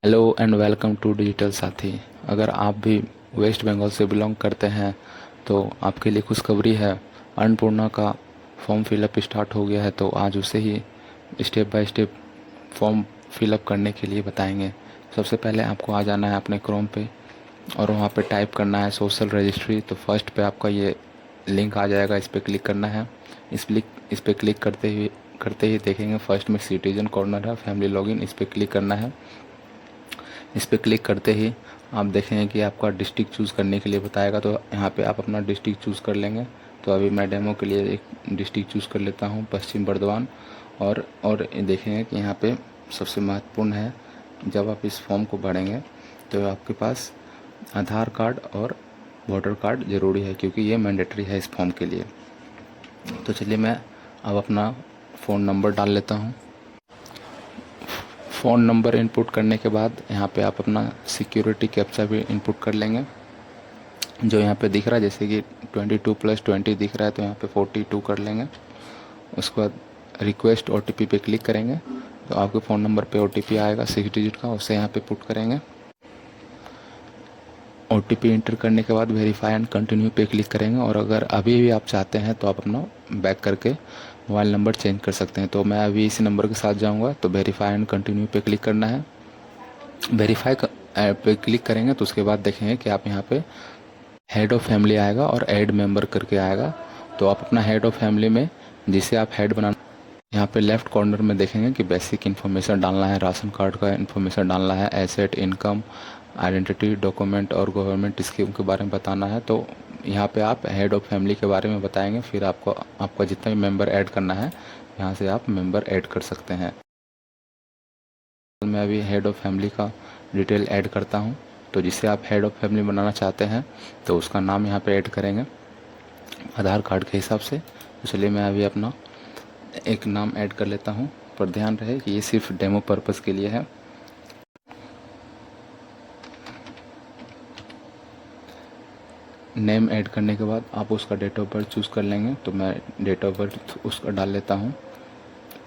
Hello and welcome to digital Saathi. अगर आप भी वेस्ट बंगाल से बिलोंग करते हैं तो आपके लिए खुशखबरी है। अन्नपूर्णा का फॉर्म फिलअप स्टार्ट हो गया है, तो आज उसे ही step by step form fill up करने के लिए बताएंगे। सबसे पहले आपको आ जाना है अपने क्रोम पे और वहाँ पे टाइप करना है सोशल रजिस्ट्री। तो फर्स्ट पे आपका ये लिंक आ जाएगा, इस पर क्लिक करना है। इस पर क्लिक करते ही देखेंगे फर्स्ट में सिटीजन कॉर्नर है, फैमिली लॉगिन, इस पर क्लिक करना है। इस पर क्लिक करते ही आप देखेंगे कि आपका डिस्ट्रिक्ट चूज़ करने के लिए बताएगा, तो यहाँ पे आप अपना डिस्ट्रिक्ट चूज़ कर लेंगे। तो अभी मैं डेमो के लिए एक डिस्ट्रिक्ट चूज़ कर लेता हूँ, पश्चिम बर्धमान। और देखेंगे कि यहाँ पे सबसे महत्वपूर्ण है, जब आप इस फॉर्म को भरेंगे तो आपके पास आधार कार्ड और वोटर कार्ड ज़रूरी है, क्योंकि ये मैंडेटरी है इस फॉर्म के लिए। तो चलिए मैं अब अपना फ़ोन नंबर डाल लेता हूँ। फ़ोन नंबर इनपुट करने के बाद यहाँ पे आप अपना सिक्योरिटी कैप्चा भी इनपुट कर लेंगे, जो यहाँ पे दिख रहा है, जैसे कि 22+20 दिख रहा है, तो यहाँ पे 42 कर लेंगे। उसके बाद रिक्वेस्ट ओटीपी पे क्लिक करेंगे, तो आपके फ़ोन नंबर पे ओटीपी आएगा 6 डिजिट का, उसे यहाँ पे पुट करेंगे। ओटीपी इंटर करने के बाद वेरीफाई एंड कंटिन्यू पे क्लिक करेंगे। और अगर अभी भी आप चाहते हैं तो आप अपना बैक करके मोबाइल नंबर चेंज कर सकते हैं। तो मैं अभी इसी नंबर के साथ जाऊंगा, तो वेरीफाई एंड कंटिन्यू पे क्लिक करना है। वेरीफाई पे क्लिक करेंगे तो उसके बाद देखेंगे कि आप यहाँ पे हेड ऑफ़ फैमिली आएगा और ऐड मेंबर करके आएगा। तो आप अपना हेड ऑफ़ फैमिली में जिसे आप हेड बनाना, यहाँ पे लेफ्ट कॉर्नर में देखेंगे कि बेसिक इन्फॉर्मेशन डालना है, राशन कार्ड का इन्फॉर्मेशन डालना है, एसेट, इनकम, आइडेंटिटी डॉक्यूमेंट और गवर्नमेंट स्कीम के बारे में बताना है। तो यहाँ पे आप हेड ऑफ़ फैमिली के बारे में बताएंगे, फिर आपका जितना भी मेंबर ऐड करना है यहाँ से आप मेंबर ऐड कर सकते हैं। मैं अभी हेड ऑफ़ फैमिली का डिटेल ऐड करता हूँ। तो जिसे आप हेड ऑफ़ फैमिली बनाना चाहते हैं तो उसका नाम यहाँ पे ऐड करेंगे आधार कार्ड के हिसाब से। तो चलिए मैं अभी अपना एक नाम ऐड कर लेता हूँ, पर ध्यान रहे कि ये सिर्फ डेमो पर्पज़ के लिए है। नेम ऐड करने के बाद आप उसका डेट ऑफ बर्थ चूज़ कर लेंगे, तो मैं डेट ऑफ बर्थ उसका डाल लेता हूँ।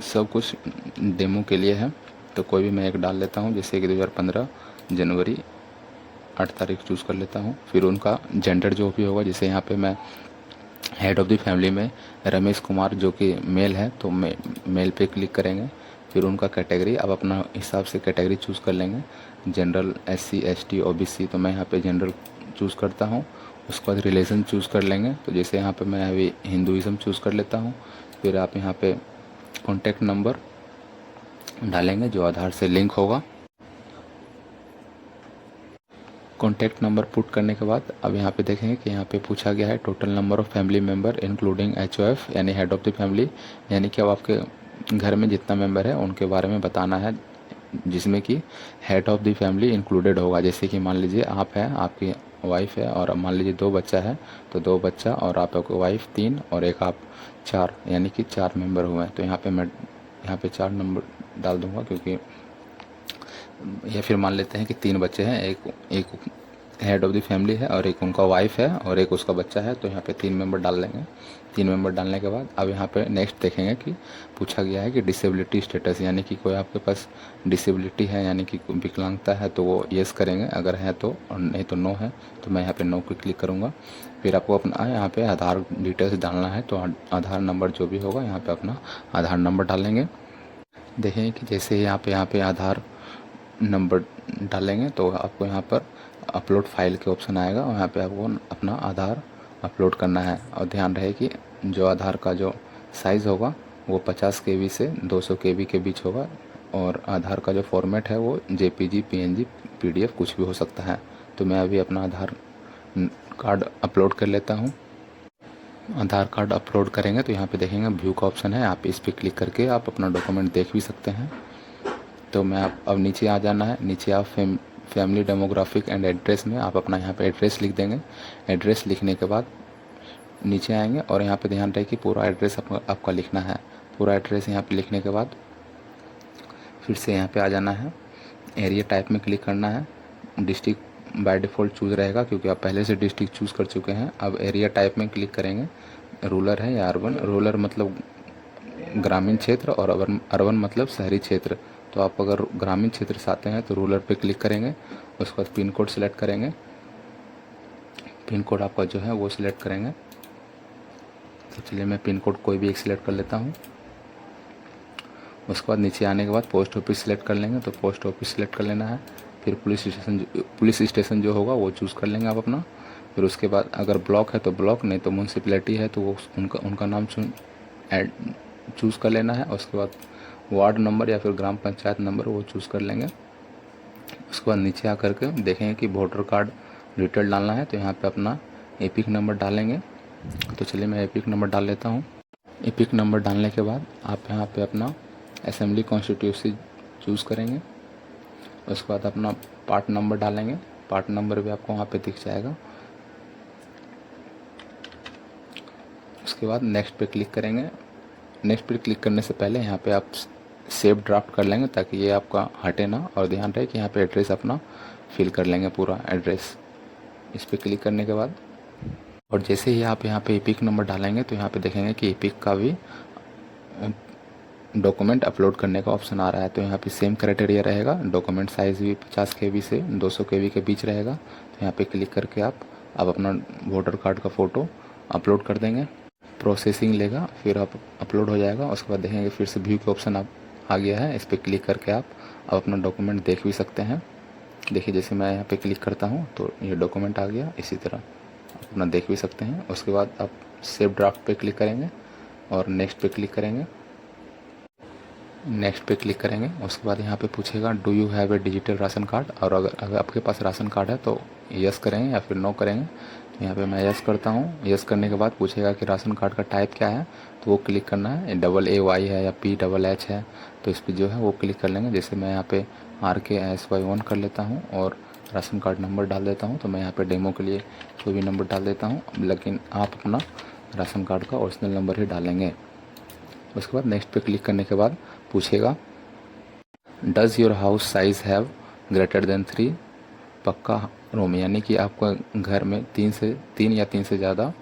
सब कुछ डेमो के लिए है, तो कोई भी मैं एक डाल लेता हूँ, जैसे कि 2015 जनवरी 8 तारीख चूज़ कर लेता हूँ। फिर उनका जेंडर जो भी होगा, जैसे यहाँ पे मैं हेड ऑफ़ द फैमिली में रमेश कुमार जो कि मेल है, तो मेल पे क्लिक करेंगे। फिर उनका कैटेगरी आप अपना हिसाब से कैटेगरी चूज़ कर लेंगे, जनरल, SC ST OBC, तो मैं यहाँ पे जनरल चूज़ करता हूँ। उसके बाद रिलीजन चूज़ कर लेंगे, तो जैसे यहाँ पे मैं अभी हिंदुज़म चूज़ कर लेता हूँ। फिर आप यहाँ पे कॉन्टैक्ट नंबर डालेंगे जो आधार से लिंक होगा। कॉन्टैक्ट नंबर पुट करने के बाद अब यहाँ पे देखेंगे कि यहाँ पे पूछा गया है total number of family member including HOF यानी हेड ऑफ़ द फैमिली, यानी कि अब आपके घर में जितना मेंबर है उनके बारे में बताना है, जिसमें कि head of the family included होगा। जैसे कि मान लीजिए आप हैं, आपकी वाइफ है, और मान लीजिए 2 बच्चा है, तो 2 बच्चा और आपकी वाइफ 3 और एक आप 4, यानी कि 4 मेंबर हुए हैं। तो यहाँ पे मैं 4 नंबर डाल दूँगा, क्योंकि या फिर मान लेते हैं कि 3 बच्चे हैं, एक हेड ऑफ़ द फैमिली है और एक उनका वाइफ है और एक उसका बच्चा है, तो यहाँ पे 3 मेंबर डाल लेंगे। 3 मेंबर डालने के बाद अब यहाँ पे नेक्स्ट देखेंगे कि पूछा गया है कि डिसेबिलिटी स्टेटस, यानी कि कोई आपके पास डिसेबिलिटी है, यानी कि विकलांगता है, तो वो येस करेंगे अगर है तो, और नहीं तो नो है। तो मैं यहाँ पे नो पे क्लिक करूँगा। फिर आपको अपना यहाँ पे आधार डिटेल्स डालना है, तो आधार नंबर जो भी होगा यहाँ पे अपना आधार नंबर डालेंगे। देखेंगे कि जैसे ही यहाँ पे आधार नंबर डालेंगे तो आपको यहाँ पर अपलोड फाइल के ऑप्शन आएगा, और यहाँ पे आपको अपना आधार अपलोड करना है। और ध्यान रहे कि जो आधार का जो साइज़ होगा वो 50 KB से 200 KB के बीच होगा, और आधार का जो फॉर्मेट है वो JPG PNG PDF कुछ भी हो सकता है। तो मैं अभी अपना आधार कार्ड अपलोड कर लेता हूँ। आधार कार्ड अपलोड करेंगे तो यहाँ पे देखेंगे व्यू का ऑप्शन है, आप इस पर क्लिक करके आप अपना डॉक्यूमेंट देख भी सकते हैं। तो मैं अब नीचे आ जाना है। नीचे आप फैमिली डेमोग्राफिक एंड एड्रेस में आप अपना यहाँ पे एड्रेस लिख देंगे। एड्रेस लिखने के बाद नीचे आएंगे और यहाँ पे ध्यान रहे कि पूरा एड्रेस आपका लिखना है। पूरा एड्रेस यहाँ पे लिखने के बाद फिर से यहाँ पे आ जाना है, एरिया टाइप में क्लिक करना है। डिस्ट्रिक्ट बाय डिफ़ॉल्ट चूज़ रहेगा, क्योंकि आप पहले से डिस्ट्रिक्ट चूज़ कर चुके हैं। अब एरिया टाइप में क्लिक करेंगे, रूरल है या अर्बन। रूरल मतलब ग्रामीण क्षेत्र और अर्बन मतलब शहरी क्षेत्र। तो आप अगर ग्रामीण क्षेत्र से आते हैं तो रूरल पे क्लिक करेंगे, उसके बाद पिन कोड सेलेक्ट करेंगे, पिन कोड आपका जो है वो सिलेक्ट करेंगे। तो चलिए मैं पिन कोड कोई भी एक सिलेक्ट कर लेता हूँ। उसके बाद नीचे आने के बाद पोस्ट ऑफिस सिलेक्ट कर लेंगे, तो पोस्ट ऑफिस सिलेक्ट कर लेना है। फिर पुलिस स्टेशन जो होगा वो चूज़ कर लेंगे आप अपना। फिर उसके बाद अगर ब्लॉक है तो ब्लॉक, नहीं तो म्यूनसिपैलिटी है तो वो उनका नाम चूज़ कर लेना है। उसके बाद वार्ड नंबर या फिर ग्राम पंचायत नंबर वो चूज़ कर लेंगे। उसके बाद नीचे आकर के देखेंगे कि वोटर कार्ड डिटेल डालना है, तो यहाँ पे अपना एपिक नंबर डालेंगे। तो चलिए मैं एपिक नंबर डाल लेता हूँ। एपिक नंबर डालने के बाद आप यहाँ पे अपना असेंबली कॉन्स्टिट्यूंसी चूज़ करेंगे। उसके बाद अपना पार्ट नंबर डालेंगे, पार्ट नंबर भी आपको वहाँ पे दिख जाएगा। उसके बाद नेक्स्ट पे क्लिक करेंगे। नेक्स्ट पे क्लिक करने से पहले यहाँ पे आप सेव ड्राफ्ट कर लेंगे ताकि ये आपका हटे ना, और ध्यान रहे कि यहाँ पे एड्रेस अपना फिल कर लेंगे, पूरा एड्रेस। इस पर क्लिक करने के बाद और जैसे ही आप यहाँ पे एपिक नंबर डालेंगे तो यहाँ पे देखेंगे कि एपिक का भी डॉक्यूमेंट अपलोड करने का ऑप्शन आ रहा है। तो यहाँ पे सेम क्राइटेरिया रहेगा, डॉक्यूमेंट साइज़ भी 50 KB से 200 KB के बीच रहेगा। तो यहाँ पे क्लिक करके आप अपना वोटर कार्ड का फ़ोटो अपलोड कर देंगे, प्रोसेसिंग लेगा, फिर आप अपलोड हो जाएगा। उसके बाद देखेंगे फिर से व्यू का ऑप्शन आप आ गया है, इस पर क्लिक करके आप अपना डॉक्यूमेंट देख भी सकते हैं। देखिए जैसे मैं यहाँ पे क्लिक करता हूँ तो ये डॉक्यूमेंट आ गया, इसी तरह आप अपना देख भी सकते हैं। उसके बाद आप सेव ड्राफ्ट पे क्लिक करेंगे और नेक्स्ट पे क्लिक करेंगे, नेक्स्ट पे क्लिक करेंगे। उसके बाद यहाँ पे पूछेगा do you have a digital ration card, और अगर आपके पास राशन कार्ड है तो यस करेंगे या फिर नो करेंगे। तो यहाँ पे मैं यस करता हूँ। यस करने के बाद पूछेगा कि राशन कार्ड का टाइप क्या है, तो वो क्लिक करना है, AAY है या PHH है, तो इस पर जो है वो क्लिक कर लेंगे। जैसे मैं यहाँ पे RKSY1 कर लेता हूँ और राशन कार्ड नंबर डाल देता हूँ। तो मैं यहाँ पे डेमो के लिए कोई भी नंबर डाल देता हूँ, लेकिन आप अपना राशन कार्ड का ओरिजिनल नंबर ही डालेंगे। उसके बाद नेक्स्ट पे क्लिक करने के बाद पूछेगा does your house size have greater than 3 पक्का रूम, यानी कि आपका घर में 3 या 3 से ज़्यादा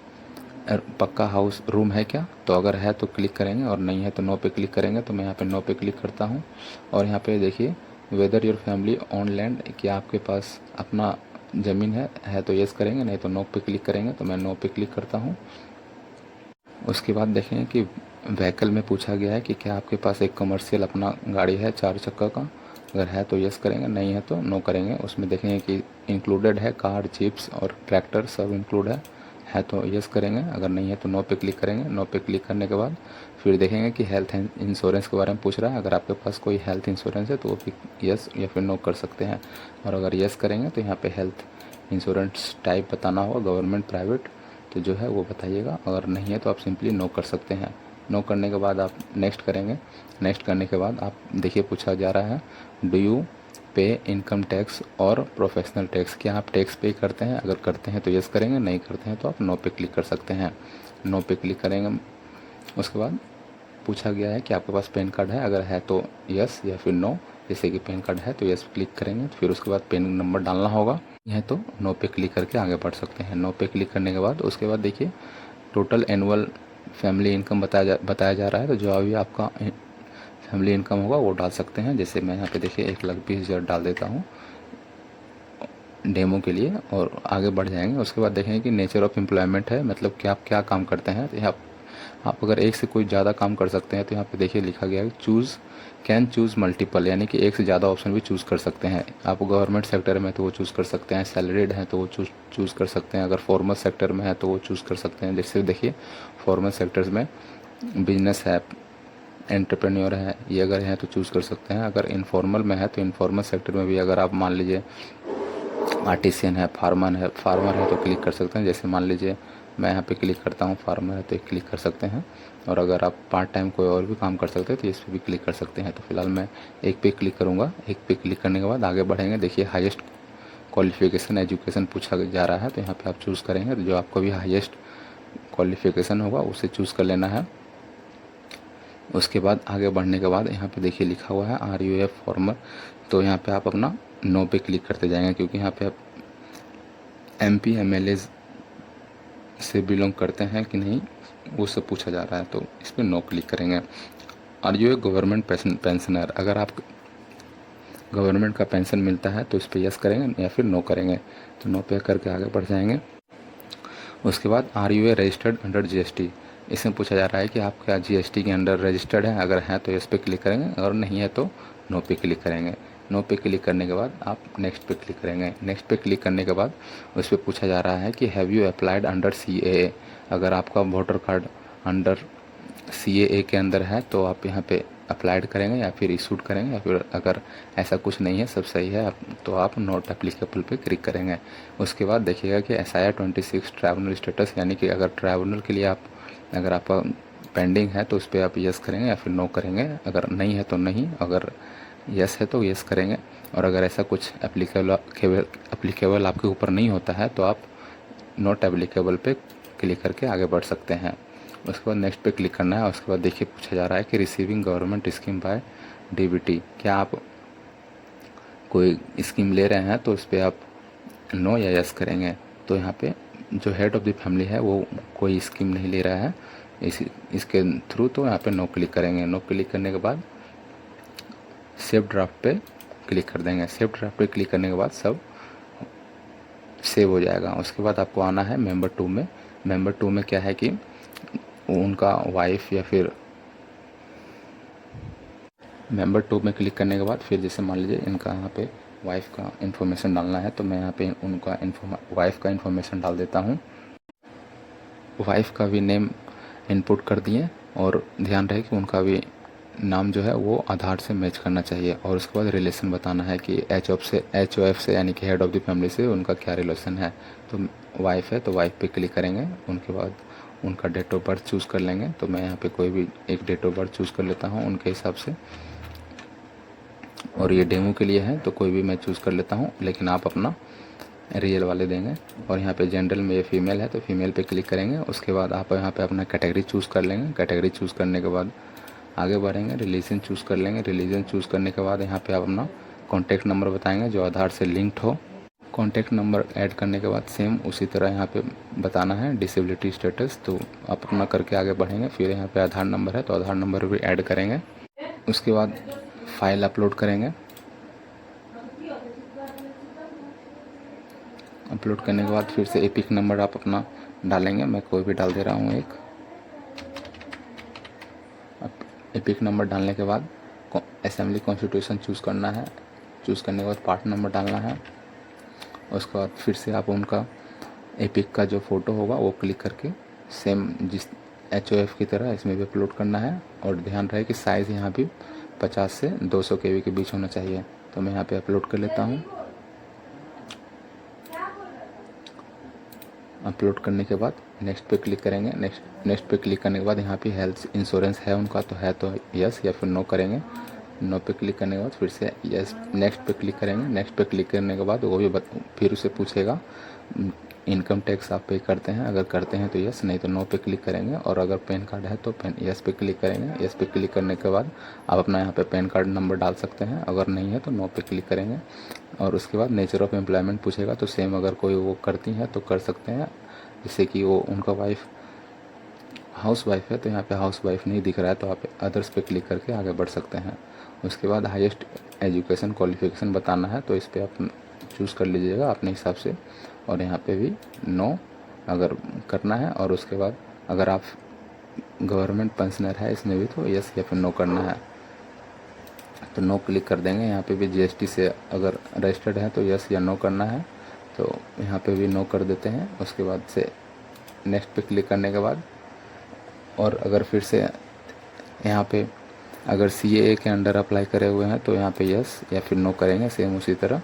पक्का हाउस रूम है क्या। तो अगर है तो क्लिक करेंगे और नहीं है तो नो पे क्लिक करेंगे। तो मैं यहाँ पे नो पे क्लिक करता हूँ। और यहाँ पे देखिए whether your family on land, क्या आपके पास अपना ज़मीन है तो यस करेंगे, नहीं तो नो पे क्लिक करेंगे। तो मैं नो पे क्लिक करता हूँ। उसके बाद देखें कि व्हीकल में पूछा गया है कि क्या आपके पास एक कमर्शियल अपना गाड़ी है 4 चक्का का, अगर है तो यस करेंगे, नहीं है तो नो करेंगे। उसमें देखेंगे कि इंक्लूडेड है कार, जीप्स और ट्रैक्टर सब इंक्लूड है तो यस करेंगे, अगर नहीं है तो नो पे क्लिक करेंगे। नो पे क्लिक करने के बाद फिर देखेंगे कि हेल्थ इंश्योरेंस के बारे में पूछ रहा है, अगर आपके पास कोई हेल्थ इंश्योरेंस है तो वो भी यस या फिर नो कर सकते हैं। और अगर यस करेंगे तो यहाँ पे हेल्थ इंश्योरेंस टाइप बताना होगा, गवर्नमेंट, प्राइवेट, तो जो है वो बताइएगा। अगर नहीं है तो आप सिंपली नो कर सकते हैं। नो करने के बाद आप नेक्स्ट करेंगे। नेक्स्ट करने के बाद आप देखिए पूछा जा रहा है डू यू पे इनकम टैक्स और प्रोफेशनल टैक्स, क्या आप टैक्स पे करते हैं, अगर करते हैं तो यस करेंगे, नहीं करते हैं तो आप नो पे क्लिक कर सकते हैं। नो पे क्लिक करेंगे। उसके बाद पूछा गया है कि आपके पास पैन कार्ड है, अगर है तो यस या फिर नो। जैसे कि पैन कार्ड है तो यस क्लिक करेंगे, फिर उसके बाद पैन नंबर डालना होगा, है तो नो पे क्लिक करके आगे बढ़ सकते हैं। नो पे क्लिक करने के बाद उसके बाद देखिए टोटल एनुअल फैमिली इनकम बताया जा रहा है। तो जो अभी आपका फैमिली इनकम होगा वो डाल सकते हैं। जैसे मैं यहाँ पे देखिए 1,20,000 डाल देता हूँ डेमो के लिए, और आगे बढ़ जाएंगे। उसके बाद देखेंगे कि नेचर ऑफ एम्प्लॉयमेंट है, मतलब कि आप क्या काम करते हैं। तो यहाँ आप अगर एक से कोई ज़्यादा काम कर सकते हैं तो यहाँ पे देखिए लिखा गया है कैन चूज़ मल्टीपल, यानी कि एक से ज़्यादा ऑप्शन भी चूज़ कर सकते हैं। आप गवर्नमेंट सेक्टर में तो वो चूज़ कर सकते हैं, सैलरीड हैं तो वो चूज़ कर सकते हैं, अगर फॉर्मल सेक्टर में है तो वो चूज़ कर सकते हैं। जैसे देखिए फॉर्मल सेक्टर्स में बिजनेस है, एंटरप्रेन्योर है, ये अगर हैं तो चूज़ कर सकते हैं। अगर इनफॉर्मल में है तो इनफॉर्मल सेक्टर में भी अगर आप मान लीजिए आर्टिसियन है, फार्मर है तो क्लिक कर सकते हैं। जैसे मान लीजिए मैं यहाँ पे क्लिक करता हूँ, फार्मर है तो क्लिक कर सकते हैं। और अगर आप पार्ट टाइम कोई और भी काम कर सकते हैं तो इस पर भी क्लिक कर सकते हैं। तो फिलहाल मैं एक पे क्लिक करूँगा। एक पे क्लिक करने के बाद आगे बढ़ेंगे। देखिए हाईएस्ट क्वालिफिकेशन एजुकेशन पूछा जा रहा है, तो यहाँ पे आप चूज़ करेंगे। तो जो आपको भी हाईएस्ट क्वालिफिकेशन होगा उसे चूज़ कर लेना है। उसके बाद आगे बढ़ने के बाद यहाँ पे देखिए लिखा हुआ है RUF फॉर्मर, तो यहाँ पे आप अपना नो पे क्लिक करते जाएंगे, क्योंकि यहाँ पे आप MP MLA से बिलोंग करते हैं कि नहीं वो सब पूछा जा रहा है, तो इस पर नो क्लिक करेंगे। Are you a government pensioner, अगर आप गवर्नमेंट का पेंशन मिलता है तो इस पर यस करेंगे या फिर नो करेंगे। तो नो पे करके आगे बढ़ जाएंगे। उसके बाद are you a registered under GST, इसमें पूछा जा रहा है कि आप क्या जीएसटी के अंडर रजिस्टर्ड है, अगर हैं तो इस पर क्लिक करेंगे, अगर नहीं है तो नो पे क्लिक करेंगे। नो पे क्लिक करने के बाद आप नेक्स्ट पे क्लिक करेंगे। नेक्स्ट पे क्लिक करने के बाद उस पर पूछा जा रहा है कि have you applied under CAA, अगर आपका वोटर कार्ड अंडर CAA के अंदर है तो आप यहाँ पे अप्लाइड करेंगे या फिर इशूड करेंगे, या फिर अगर ऐसा कुछ नहीं है, सब सही है, तो आप नॉट एप्लीकेबल पे क्लिक करेंगे। उसके बाद देखिएगा कि SIR 26 ट्रैवलर स्टेटस, यानी कि अगर ट्रैवलर के लिए अगर आपका पेंडिंग है तो उस पर आप यस करेंगे या फिर नो करेंगे, अगर नहीं है तो नहीं, अगर यस है तो यस करेंगे। और अगर ऐसा कुछ एप्लीकेबल आपके ऊपर नहीं होता है तो आप नॉट एप्लीकेबल पे क्लिक करके आगे बढ़ सकते हैं। उसके बाद नेक्स्ट पे क्लिक करना है। उसके बाद देखिए पूछा जा रहा है कि receiving government scheme bye DBT, क्या आप कोई स्कीम ले रहे हैं, तो उस पर आप नो या यस करेंगे। तो यहाँ पे जो हेड ऑफ़ द फैमिली है वो कोई स्कीम नहीं ले रहा है इसके थ्रू, तो यहाँ पे नो क्लिक करेंगे। नो क्लिक करने के बाद सेव ड्राफ्ट पे क्लिक कर देंगे। सेव ड्राफ्ट पे क्लिक करने के बाद सब सेव हो जाएगा। उसके बाद आपको आना है मेंबर 2 में। मेंबर 2 में क्या है कि उनका वाइफ या फिर मेंबर 2 में क्लिक करने के बाद फिर जैसे मान लीजिए इनका यहाँ पे वाइफ का इन्फॉर्मेशन डालना है, तो मैं यहाँ पे उनका वाइफ का इन्फॉर्मेशन डाल देता हूँ। वाइफ का भी नेम इनपुट कर दिए, और ध्यान रहे कि उनका भी नाम जो है वो आधार से मैच करना चाहिए। और उसके बाद रिलेशन बताना है कि HOF से यानी कि हेड ऑफ़ द फैमिली से उनका क्या रिलेशन है। तो वाइफ है तो वाइफ पे क्लिक करेंगे। उनके बाद उनका डेट ऑफ बर्थ चूज़ कर लेंगे। तो मैं यहाँ पे कोई भी एक डेट ऑफ बर्थ चूज़ कर लेता हूँ उनके हिसाब से, और ये डेमो के लिए है तो कोई भी मैं चूज़ कर लेता हूँ, लेकिन आप अपना रियल वाले देंगे। और यहाँ पे जनरल में ये फीमेल है तो फीमेल पे क्लिक करेंगे। उसके बाद आप यहाँ पे अपना कैटेगरी चूज़ कर लेंगे। कैटेगरी चूज़ करने के बाद आगे बढ़ेंगे, रिलीजन चूज़ कर लेंगे। रिलीजन चूज़ करने के बाद यहाँ पे आप अपना कॉन्टैक्ट नंबर बताएंगे जो आधार से लिंक्ड हो। कॉन्टैक्ट नंबर ऐड करने के बाद सेम उसी तरह यहाँ पे बताना है डिसेबिलिटी स्टेटस, तो आप अपना करके आगे बढ़ेंगे। फिर यहाँ पे आधार नंबर है तो आधार नंबर भी ऐड करेंगे। उसके बाद फाइल अपलोड करेंगे। अपलोड करने के बाद फिर से एपिक नंबर आप अपना डालेंगे। मैं कोई भी डाल दे रहा हूँ एक। एपिक नंबर डालने के बाद असेंबली कॉन्स्टिट्यूशन चूज़ करना है। चूज़ करने के बाद पार्ट नंबर डालना है। उसके बाद फिर से आप उनका एपिक का जो फ़ोटो होगा वो क्लिक करके सेम जिस HOF की तरह इसमें भी अपलोड करना है। और ध्यान रहे कि साइज़ यहाँ भी 50 से 200 KB के बीच होना चाहिए। तो मैं यहाँ पे अपलोड कर लेता हूँ। अपलोड करने के बाद नेक्स्ट पे क्लिक करेंगे। नेक्स्ट पे क्लिक करने के बाद यहाँ पे हेल्थ इंश्योरेंस है उनका, तो है तो यस या फिर नो करेंगे। नो पे क्लिक करने के बाद फिर से यस नेक्स्ट पे क्लिक करेंगे। नेक्स्ट पे क्लिक करने के बाद वो भी फिर उसे पूछेगा इनकम टैक्स आप पे करते हैं, अगर करते हैं तो यस, नहीं तो नो पे क्लिक करेंगे। और अगर पैन कार्ड है तो यस पे क्लिक करेंगे। यस पे क्लिक करने के बाद आप अपना यहाँ पे पैन कार्ड नंबर डाल सकते हैं, अगर नहीं है तो नो पे क्लिक करेंगे। और उसके बाद नेचर ऑफ एम्प्लॉयमेंट पूछेगा, तो सेम अगर कोई वो करती है तो कर सकते हैं। जैसे कि वो उनका वाइफ हाउस वाइफ है तो यहाँ पे हाउस वाइफ नहीं दिख रहा है, तो आप अदर्स पे क्लिक करके आगे बढ़ सकते हैं। उसके बाद हाईएस्ट एजुकेशन क्वालिफिकेशन बताना है, तो इस पर आप चूज़ कर लीजिएगा अपने हिसाब से। और यहाँ पे भी नो अगर करना है। और उसके बाद अगर आप गवर्नमेंट पेंशनर है इसमें भी तो यस या फिर नो करना है, तो नो क्लिक कर देंगे। यहाँ पे भी GST से अगर रजिस्टर्ड है तो यस या नो करना है, तो यहाँ पे भी नो कर देते हैं। उसके बाद से नेक्स्ट पे क्लिक करने के बाद, और अगर फिर से यहाँ पे अगर CAA के अंडर अप्लाई करे हुए हैं तो यहाँ पे यस या फिर नो करेंगे सेम उसी तरह।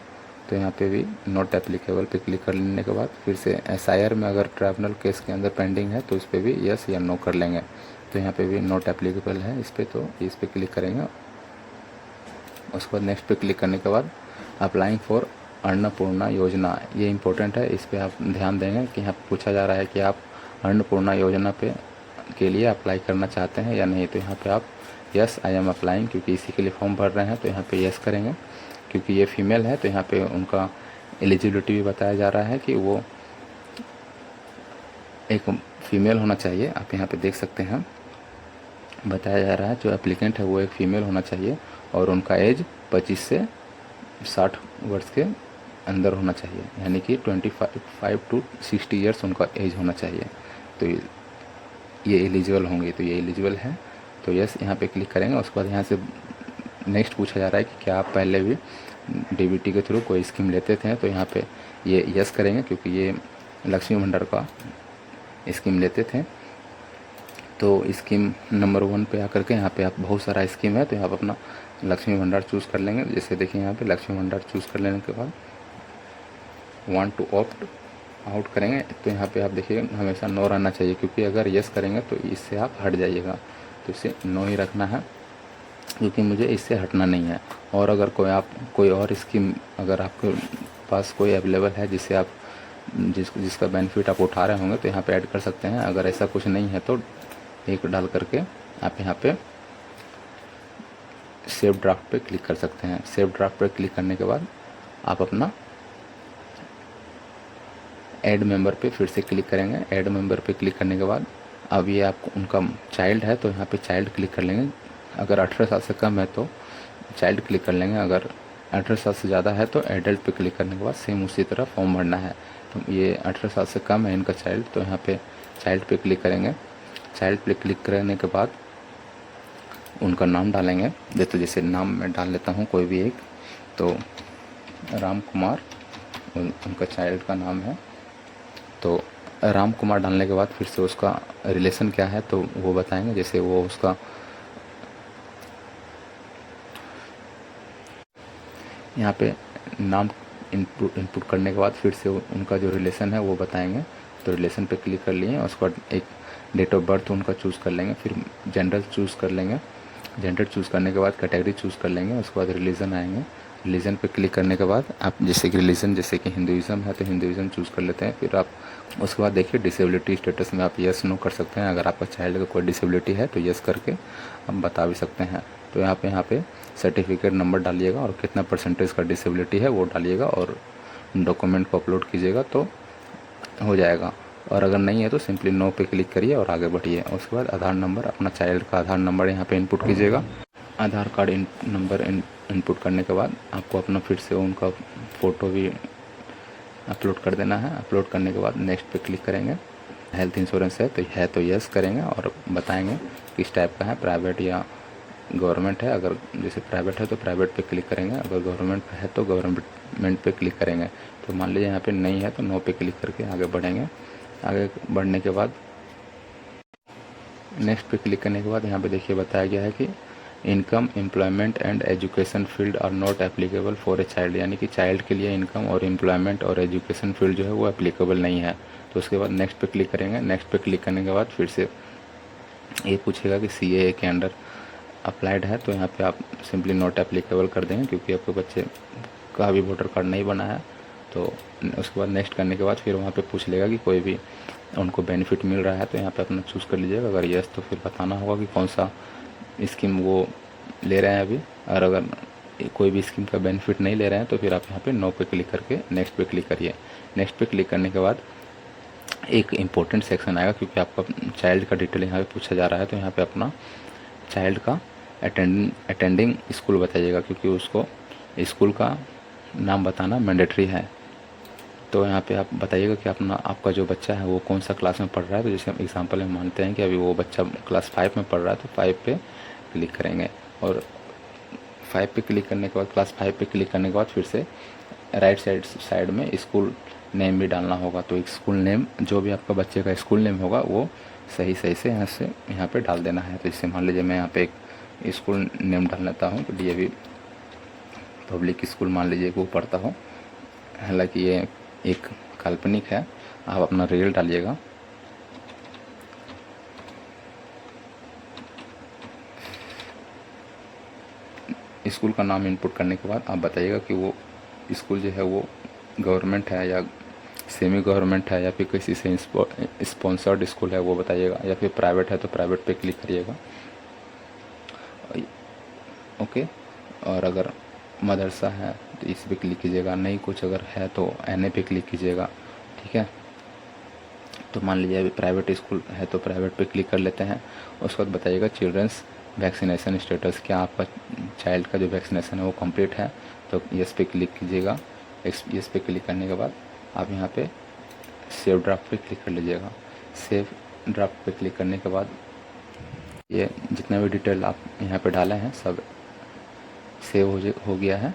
तो यहाँ पे भी नॉट एप्लीकेबल पे क्लिक कर लेने के बाद फिर से SIR में अगर ट्राइब्यूनल केस के अंदर पेंडिंग है तो इस पर भी यस या नो कर लेंगे। तो यहाँ पे भी नॉट एप्लीकेबल है इस पर, तो इस पर क्लिक करेंगे। उसके बाद नेक्स्ट पे क्लिक करने के बाद अप्लाइंग फॉर अन्नपूर्णा योजना, ये इंपॉर्टेंट है, इस पर आप ध्यान देंगे कि यहाँ पूछा जा रहा है कि आप अन्नपूर्णा योजना के लिए अप्लाई करना चाहते हैं या नहीं। तो यहाँ पे आप यस आई एम अप्लाइंग, क्योंकि इसी के लिए फॉर्म भर रहे हैं तो यहाँ पे यस करेंगे। क्योंकि ये फीमेल है तो यहाँ पे उनका एलिजिबिलिटी भी बताया जा रहा है कि वो एक फ़ीमेल होना चाहिए। आप यहाँ पे देख सकते हैं बताया जा रहा है जो एप्लीकेंट है वो एक फ़ीमेल होना चाहिए, और उनका एज 25 से 60 वर्ष के अंदर होना चाहिए, यानी कि 25 टू 60 ईयर्स उनका एज होना चाहिए। तो ये एलिजिबल होंगे, तो ये एलिजिबल है, तो यस यहाँ पे क्लिक करेंगे। उसके बाद यहाँ से नेक्स्ट पूछा जा रहा है कि क्या आप पहले भी डीबीटी के थ्रू कोई स्कीम लेते थे, तो यहाँ पे ये यस करेंगे क्योंकि ये लक्ष्मी भंडार का स्कीम लेते थे। तो स्कीम नंबर 1 पे आकर के यहाँ पे आप बहुत सारा स्कीम है, तो यहाँ पर अपना लक्ष्मी भंडार चूज़ कर लेंगे। जैसे देखिए यहाँ पे लक्ष्मी भंडार चूज़ कर लेने के बाद वांट टू ऑप्ट आउट करेंगे, तो यहाँ पे आप देखिए हमेशा नो रहना चाहिए, क्योंकि अगर यस करेंगे तो इससे आप हट जाइएगा, तो इसे नो ही रखना है क्योंकि मुझे इससे हटना नहीं है। और अगर कोई और स्कीम अगर आपके पास कोई अवेलेबल है जिससे आप जिसका बेनिफिट आप उठा रहे होंगे, तो यहाँ पे ऐड कर सकते हैं। अगर ऐसा कुछ नहीं है तो एक डाल करके आप यहाँ पे सेव ड्राफ्ट पे क्लिक कर सकते हैं। सेव ड्राफ्ट पे क्लिक करने के बाद आप अपना ऐड मेंबर पे फिर से क्लिक करेंगे। ऐड मेंबर पे क्लिक करने के बाद अब ये आपको उनका चाइल्ड है, तो यहाँ पे चाइल्ड क्लिक कर लेंगे। अगर 18 साल से कम है तो चाइल्ड क्लिक कर लेंगे, अगर 18 साल से ज़्यादा है तो एडल्ट पे क्लिक करने के बाद सेम उसी तरह फॉर्म भरना है। तो ये 18 साल से कम है इनका चाइल्ड, तो यहाँ पे चाइल्ड पे क्लिक करेंगे। चाइल्ड पे क्लिक करने के बाद उनका नाम डालेंगे। जैसे नाम मैं डाल लेता हूँ कोई भी एक, तो राम कुमार उनका चाइल्ड का नाम है। तो राम कुमार डालने के बाद फिर से उसका रिलेशन क्या है तो वो बताएंगे। जैसे वो उसका यहाँ पे नाम इनपुट करने के बाद फिर से उनका जो रिलेशन है वो बताएंगे। तो रिलेशन पे क्लिक कर लिए, उसके बाद एक डेट ऑफ बर्थ उनका चूज़ कर लेंगे, फिर जेंडर चूज़ कर लेंगे। जेंडर चूज़ करने के बाद कैटेगरी चूज़ कर लेंगे। उसके बाद रिलीजन आएंगे। रिलीजन पे क्लिक करने के बाद आप जैसे कि रिलीजन जैसे कि हिंदुइज़्म है तो हिंदुइज़्म चूज़ कर लेते हैं। फिर आप उसके बाद देखिए डिसेबिलिटी स्टेटस में आप यस नो कर सकते हैं। अगर आपका चाइल्ड का कोई डिसेबिलिटी है तो यस करके आप बता भी सकते हैं। तो यहाँ पे सर्टिफिकेट नंबर डालिएगा और कितना परसेंटेज का डिसेबिलिटी है वो डालिएगा और डॉक्यूमेंट को अपलोड कीजिएगा तो हो जाएगा। और अगर नहीं है तो सिंपली नो पे क्लिक करिए और आगे बढ़िए। उसके बाद आधार नंबर, अपना चाइल्ड का आधार नंबर यहाँ पे इनपुट कीजिएगा। आधार कार्ड नंबर इनपुट करने के बाद आपको अपना फिर से उनका फ़ोटो भी अपलोड कर देना है। अपलोड करने के बाद नेक्स्ट पे क्लिक करेंगे। हेल्थ इंश्योरेंस है तो यस करेंगे और बताएंगे किस टाइप का है, प्राइवेट या गवर्नमेंट है। अगर जैसे प्राइवेट है तो प्राइवेट पे क्लिक करेंगे, अगर गवर्नमेंट है तो गवर्नमेंट पे क्लिक करेंगे। तो मान लीजिए यहाँ पे नहीं है तो नो पे क्लिक करके आगे बढ़ेंगे। आगे बढ़ने के बाद नेक्स्ट पे क्लिक करने के बाद यहाँ पे देखिए बताया गया है कि income, employment and education field are not applicable for a child, यानी कि चाइल्ड के लिए इनकम और एम्प्लॉयमेंट और एजुकेशन फील्ड जो है वो एप्लीकेबल नहीं है। तो उसके बाद नेक्स्ट पे क्लिक करेंगे। नेक्स्ट पे क्लिक करने के बाद फिर से ये पूछेगा कि CAA के अंडर अप्लाइड है, तो यहाँ पे आप सिंपली नॉट एप्लीकेबल कर देंगे क्योंकि आपके बच्चे का भी वोटर कार्ड नहीं बना है। तो उसके बाद नेक्स्ट करने के बाद फिर वहाँ पे पूछ लेगा कि कोई भी उनको बेनिफिट मिल रहा है, तो यहाँ पे अपना चूज़ कर लीजिएगा। अगर यस तो फिर बताना होगा कि कौन सा स्कीम वो ले रहे हैं अभी, और अगर कोई भी स्कीम का बेनिफिट नहीं ले रहे हैं तो फिर आप यहाँ पे नो पे क्लिक करके नेक्स्ट पे क्लिक करिए। नेक्स्ट पे क्लिक करने के बाद एक इम्पोर्टेंट सेक्शन आएगा क्योंकि आपका चाइल्ड का डिटेल यहाँ पे पूछा जा रहा है। तो यहाँ पे अपना चाइल्ड का अटेंडिंग स्कूल बताइएगा क्योंकि उसको स्कूल का नाम बताना मैंडेटरी है। तो यहाँ पे आप बताइएगा कि आपका जो बच्चा है वो कौन सा क्लास में पढ़ रहा है। तो जैसे हम एग्जांपल में मानते हैं कि अभी वो बच्चा क्लास 5 में पढ़ रहा है, तो 5 पे क्लिक करेंगे और 5 पे क्लिक करने के बाद क्लास 5 पे क्लिक करने के बाद फिर से राइट साइड में स्कूल नेम भी डालना होगा। तो एक स्कूल नेम जो भी आपका बच्चे का स्कूल नेम होगा वो सही से यहाँ पे डाल देना है। तो इससे मान लीजिए मैं यहाँ पे एक स्कूल नेम डाल लेता हूँ, तो DAV पब्लिक स्कूल मान लीजिए वो पढ़ता हूँ। हालांकि ये एक काल्पनिक है, आप अपना रियल डालिएगा। स्कूल का नाम इनपुट करने के बाद आप बताइएगा कि वो स्कूल जो है वो गवर्नमेंट है या सेमी गवर्नमेंट है या फिर किसी से स्पॉन्सर्ड स्कूल है वो बताइएगा, या फिर प्राइवेट है तो प्राइवेट पे क्लिक करिएगा। ओके, और अगर मदरसा है तो इस पे क्लिक कीजिएगा, नहीं कुछ अगर है तो NA पे क्लिक कीजिएगा। ठीक है, तो मान लीजिए अभी प्राइवेट स्कूल है तो प्राइवेट पे क्लिक कर लेते हैं। उसके बाद बताइएगा चिल्ड्रंस वैक्सीनेशन स्टेटस, क्या आपका चाइल्ड का जो वैक्सीनेशन है वो कंप्लीट है, तो यस पे क्लिक कीजिएगा। यस पे क्लिक करने के बाद आप यहाँ पे सेव ड्राफ्ट पे क्लिक कर लीजिएगा। सेव ड्राफ्ट पे क्लिक करने के बाद ये जितना भी डिटेल आप यहाँ पे डाले हैं सब सेव हो गया है।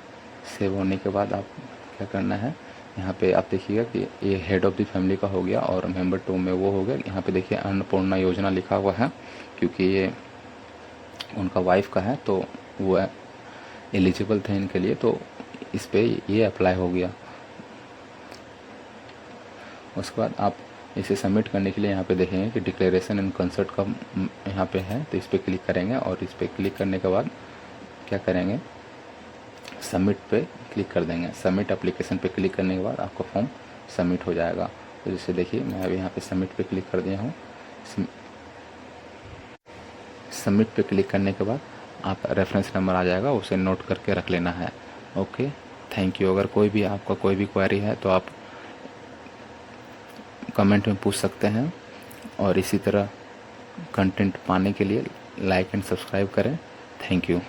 सेव होने के बाद आप क्या करना है, यहाँ पे आप देखिएगा कि ये हेड ऑफ़ द फैमिली का हो गया और मेंबर 2 में वो हो गया। यहाँ पे देखिए अन्नपूर्णा योजना लिखा हुआ है, क्योंकि ये उनका वाइफ का है तो वो एलिजिबल थे इनके लिए, तो इस पे ये अप्लाई हो गया। उसके बाद आप इसे सबमिट करने के लिए यहाँ पे देखेंगे कि डिक्लेरेशन एंड कंसर्ट का यहाँ पे है, तो इस पर क्लिक करेंगे और इस पर क्लिक करने के बाद क्या करेंगे, सबमिट पे क्लिक कर देंगे। सबमिट एप्लीकेशन पे क्लिक करने के बाद आपका फॉर्म सबमिट हो जाएगा। तो जैसे देखिए मैं अभी यहाँ पे सबमिट पे क्लिक कर दिया हूँ। सबमिट पे क्लिक करने के बाद आप रेफरेंस नंबर आ जाएगा, उसे नोट करके रख लेना है। Okay, thank you. अगर कोई भी आपका कोई भी क्वेरी है तो आप कमेंट में पूछ सकते हैं, और इसी तरह कंटेंट पाने के लिए लाइक एंड सब्सक्राइब करें। Thank you.